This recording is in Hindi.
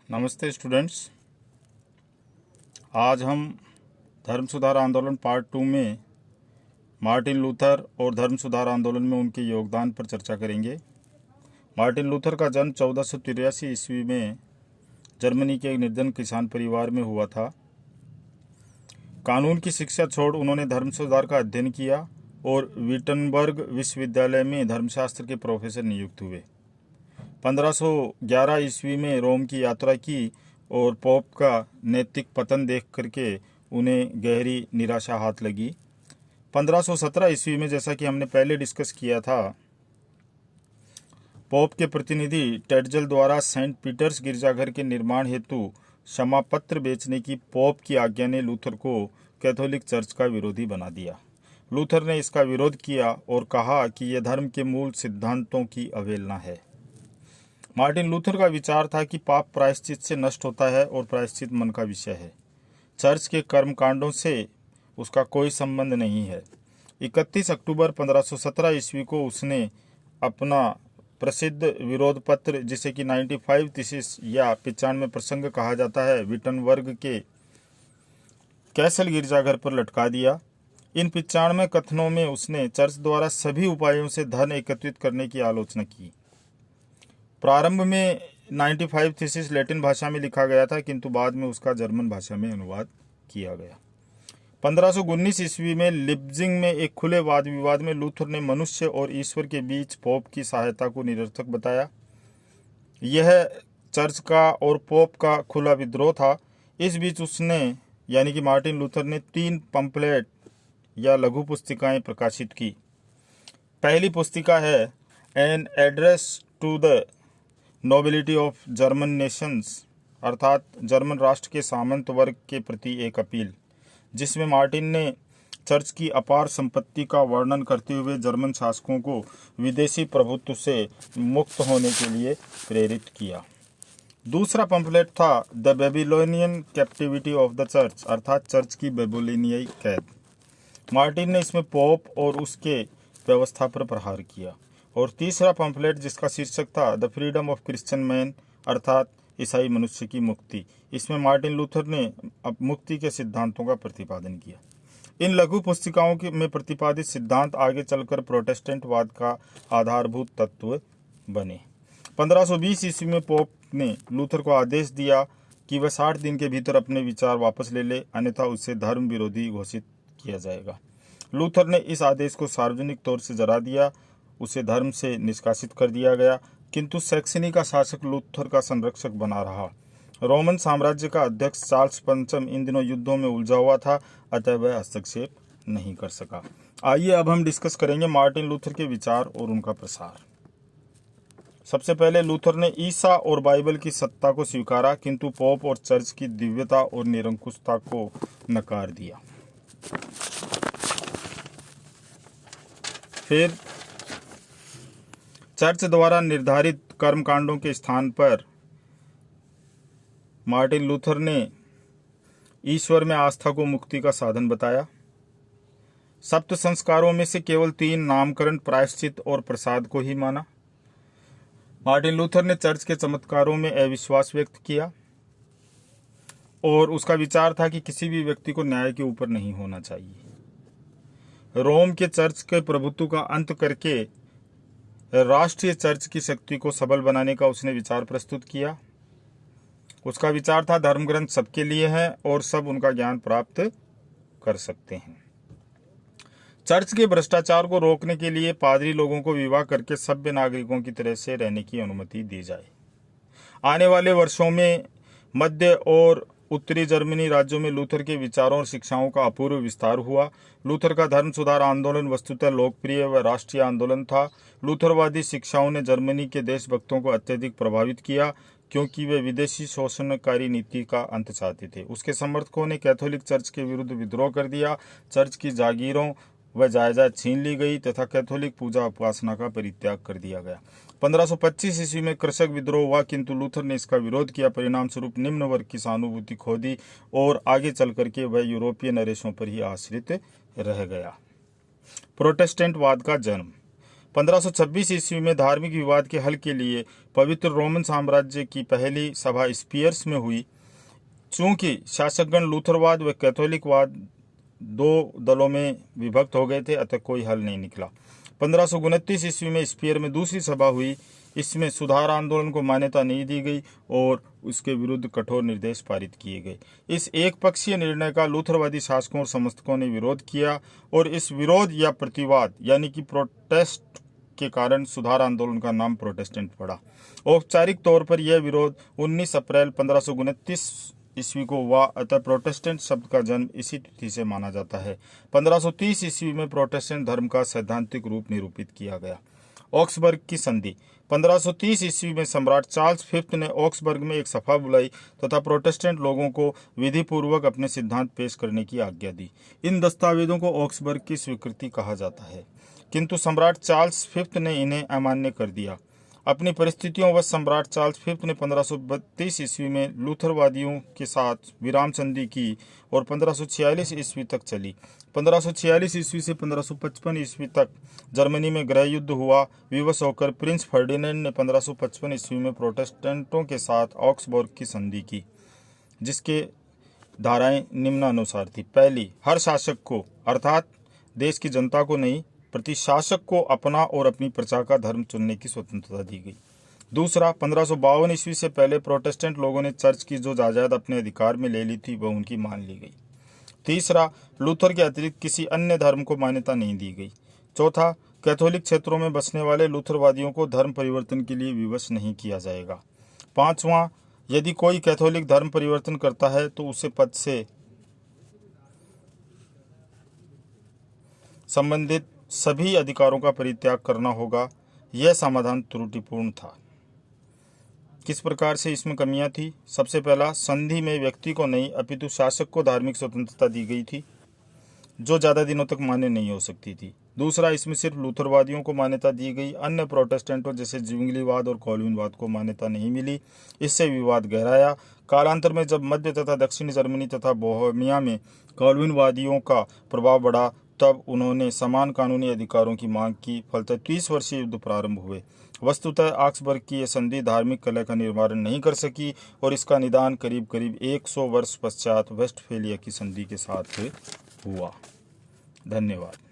नमस्ते स्टूडेंट्स। आज हम धर्म सुधार आंदोलन पार्ट 2 में मार्टिन लूथर और धर्म सुधार आंदोलन में उनके योगदान पर चर्चा करेंगे। मार्टिन लूथर का जन्म 1483 ईस्वी में जर्मनी के एक निर्धन किसान परिवार में हुआ था। कानून की शिक्षा छोड़ उन्होंने धर्म सुधार का अध्ययन किया और विटनबर्ग विश्वविद्यालय में धर्मशास्त्र के प्रोफेसर नियुक्त हुए। 1511 ईस्वी में रोम की यात्रा की और पोप का नैतिक पतन देख करके उन्हें गहरी निराशा हाथ लगी। 1517 ईस्वी में, जैसा कि हमने पहले डिस्कस किया था, पोप के प्रतिनिधि टेडजल द्वारा सेंट पीटर्स गिरजाघर के निर्माण हेतु क्षमा पत्र बेचने की पोप की आज्ञा ने लूथर को कैथोलिक चर्च का विरोधी बना दिया। लूथर ने इसका विरोध किया और कहा कि यह धर्म के मूल सिद्धांतों की अवहेलना है। मार्टिन लूथर का विचार था कि पाप प्रायश्चित से नष्ट होता है और प्रायश्चित मन का विषय है। चर्च के कर्मकांडों से उसका कोई संबंध नहीं है। 31 अक्टूबर 1517 ईस्वी को उसने अपना प्रसिद्ध विरोध पत्र, जिसे कि 95 थीसिस या 95 प्रसंग कहा जाता है, विटनबर्ग के कैसल गिरजाघर पर लटका दिया। इन 95 कथनों में उसने चर्च द्वारा सभी उपायों से धन एकत्रित करने की आलोचना की। प्रारंभ में 95 थीसिस लैटिन भाषा में लिखा गया था, किंतु बाद में उसका जर्मन भाषा में अनुवाद किया गया। 1519 ईस्वी में लिप्जिंग में एक खुले वाद विवाद में लूथर ने मनुष्य और ईश्वर के बीच पोप की सहायता को निरर्थक बताया। यह चर्च का और पोप का खुला विद्रोह था। इस बीच उसने यानी कि मार्टिन लूथर ने 3 पंपलेट या लघु पुस्तिकाएं प्रकाशित की। पहली पुस्तिका है an address to the nobility of German nations, अर्थात जर्मन राष्ट्र के सामंत वर्ग के प्रति एक अपील, जिसमें मार्टिन ने चर्च की अपार संपत्ति का वर्णन करते हुए जर्मन शासकों को विदेशी प्रभुत्व से मुक्त होने के लिए प्रेरित किया। दूसरा पंपलेट था the Babylonian captivity of the church, अर्थात चर्च की बेबीलोनियाई कैद। मार्टिन ने इसमें पोप और उसके व्यवस्था पर प्रहार किया। और तीसरा पंपलेट, जिसका शीर्षक था the freedom of Christian man, अर्थात ईसाई मनुष्य की मुक्ति, इसमें मार्टिन लूथर ने मुक्ति के सिद्धांतों का प्रतिपादन किया। इन लघु पुस्तिकाओं में प्रतिपादित सिद्धांत आगे चलकर प्रोटेस्टेंटवाद का आधारभूत तत्व बने। 1520 ईस्वी में पोप ने लूथर को आदेश दिया कि वह 60 दिन के भीतर अपने विचार वापस ले ले, अन्यथा उसे धर्म विरोधी घोषित किया जाएगा। लूथर ने इस आदेश को सार्वजनिक तौर से जरा दिया, उसे धर्म से निष्कासित कर दिया गया, किंतु सैक्सनी का शासक लूथर का संरक्षक बना रहा। रोमन साम्राज्य का अध्यक्ष चार्ल्स पंचम इन दिनों युद्धों में उलझा हुआ था, अतः वह हस्तक्षेप नहीं कर सका। आइए अब हम डिस्कस करेंगे मार्टिन लूथर के विचार और उनका प्रसार। सबसे पहले लूथर ने ईसा और बाइबल की सत्ता को स्वीकारा, किंतु पोप और चर्च की दिव्यता और निरंकुशता को नकार दिया। फिर चर्च द्वारा निर्धारित कर्मकांडों के स्थान पर मार्टिन लूथर ने ईश्वर में आस्था को मुक्ति का साधन बताया। सप्त संस्कारों में से केवल 3 नामकरण, प्रायश्चित और प्रसाद को ही माना। मार्टिन लूथर ने चर्च के चमत्कारों में अविश्वास व्यक्त किया और उसका विचार था कि किसी भी व्यक्ति को न्याय के ऊपर नहीं होना चाहिए। रोम के चर्च के प्रभुत्व का अंत करके राष्ट्रीय चर्च की शक्ति को सबल बनाने का उसने विचार प्रस्तुत किया। उसका विचार था धर्म ग्रंथ सबके लिए हैं और सब उनका ज्ञान प्राप्त कर सकते हैं। चर्च के भ्रष्टाचार को रोकने के लिए पादरी लोगों को विवाह करके सभ्य नागरिकों की तरह से रहने की अनुमति दी जाए। आने वाले वर्षों में मध्य और उत्तरी जर्मनी राज्यों में लूथर के विचारों और शिक्षाओं का अपूर्व विस्तार हुआ। लूथर का धर्म सुधार आंदोलन वस्तुतः लोकप्रिय व राष्ट्रीय आंदोलन था। लूथरवादी शिक्षाओं ने जर्मनी के देशभक्तों को अत्यधिक प्रभावित किया, क्योंकि वे विदेशी शोषणकारी नीति का अंत चाहते थे। उसके समर्थकों ने कैथोलिक चर्च के विरुद्ध विद्रोह कर दिया। चर्च की जागीरों व जायदाद छीन ली गई तथा कैथोलिक पूजा उपासना का परित्याग कर दिया गया। 1525 ईस्वी में कृषक विद्रोह हुआ, किंतु लूथर ने इसका विरोध किया। परिणाम स्वरूप निम्न वर्ग की सहानुभूति खो दी और आगे चल करके वह यूरोपीय नरेशों पर ही आश्रित रह गया। प्रोटेस्टेंटवाद का जन्म 1526 ईस्वी में धार्मिक विवाद के हल के लिए पवित्र रोमन साम्राज्य की पहली सभा स्पीयर्स में हुई। चूंकि शासकगण लूथरवाद व कैथोलिकवाद दो दलों में विभक्त हो गए थे, अतः कोई हल नहीं निकला। 1529 ईस्वी में स्पीयर में दूसरी सभा हुई। इसमें सुधार आंदोलन को मान्यता नहीं दी गई और उसके विरुद्ध कठोर निर्देश पारित किए गए। इस एक पक्षीय निर्णय का लूथरवादी शासकों और समर्थकों ने विरोध किया और इस विरोध या प्रतिवाद यानी कि प्रोटेस्ट के कारण सुधार आंदोलन का नाम प्रोटेस्टेंट पड़ा। औपचारिक तौर पर यह विरोध 19 अप्रैल 1529 ईस्वी को हुआ, अतः प्रोटेस्टेंट शब्द का जन्म इसी तिथि से माना जाता है। 1530 ईस्वी में प्रोटेस्टेंट धर्म का सैद्धांतिक रूप निरूपित किया गया। ऑक्सबर्ग की संधि। 1530 ईस्वी में सम्राट चार्ल्स फिफ्थ ने ऑक्सबर्ग में एक सभा बुलाई तथा प्रोटेस्टेंट लोगों को विधि पूर्वक अपने सिद्धांत पेश करने की आज्ञा दी। इन दस्तावेजों को ऑक्सबर्ग की स्वीकृति कहा जाता है, किंतु सम्राट चार्ल्स फिफ्थ ने इन्हें अमान्य कर दिया। अपनी परिस्थितियों व सम्राट चार्ल्स फिफ्थ ने 1532 ईस्वी में लूथरवादियों के साथ विराम संधि की और 1546 ईस्वी तक चली। 1546 ईस्वी से 1555 ईस्वी तक जर्मनी में गृह युद्ध हुआ। विवश होकर प्रिंस फर्डिनेंड ने 1555 ईस्वी में प्रोटेस्टेंटों के साथ ऑक्सबर्ग की संधि की, जिसके धाराएं निम्नानुसार थी। पहली, हर शासक को अर्थात देश की जनता को नहीं, प्रति शासक को अपना और अपनी प्रजा का धर्म चुनने की स्वतंत्रता दी गई। दूसरा, 1552 ईस्वी से पहले प्रोटेस्टेंट लोगों ने चर्च की जो जायदाद अपने अधिकार में ले ली थी वह उनकी मान ली गई। तीसरा, लूथर के अतिरिक्त किसी अन्य धर्म को मान्यता नहीं दी गई। चौथा, कैथोलिक क्षेत्रों में बसने वाले लूथरवादियों को धर्म परिवर्तन के लिए विवश नहीं किया जाएगा। पांचवां, यदि कोई कैथोलिक धर्म परिवर्तन करता है तो उसे पद से संबंधित सभी अधिकारों का परित्याग करना होगा। यह समाधान त्रुटिपूर्ण था। किस प्रकार से इसमें कमियां थी? सबसे पहला, संधि में व्यक्ति को नहीं अपितु शासक को धार्मिक स्वतंत्रता दी गई थी, जो ज़्यादा दिनों तक मान्य नहीं हो सकती थी। दूसरा, इसमें सिर्फ लूथरवादियों को मान्यता दी गई, अन्य प्रोटेस्टेंटों जैसे ज्विंगलीवाद और कॉल्विनवाद को मान्यता नहीं मिली। इससे विवाद गहराया। कालांतर में जब मध्य तथा दक्षिणी जर्मनी तथा बोहेमिया में कॉल्विनवादियों का प्रभाव बढ़ा, तब उन्होंने समान कानूनी अधिकारों की मांग की। फलतः 30 वर्षीय युद्ध प्रारंभ हुए। वस्तुतः ऑक्सबर्ग की यह संधि धार्मिक कलह का निवारण नहीं कर सकी और इसका निदान करीब करीब 100 वर्ष पश्चात वेस्टफेलिया की संधि के साथ हुआ। धन्यवाद।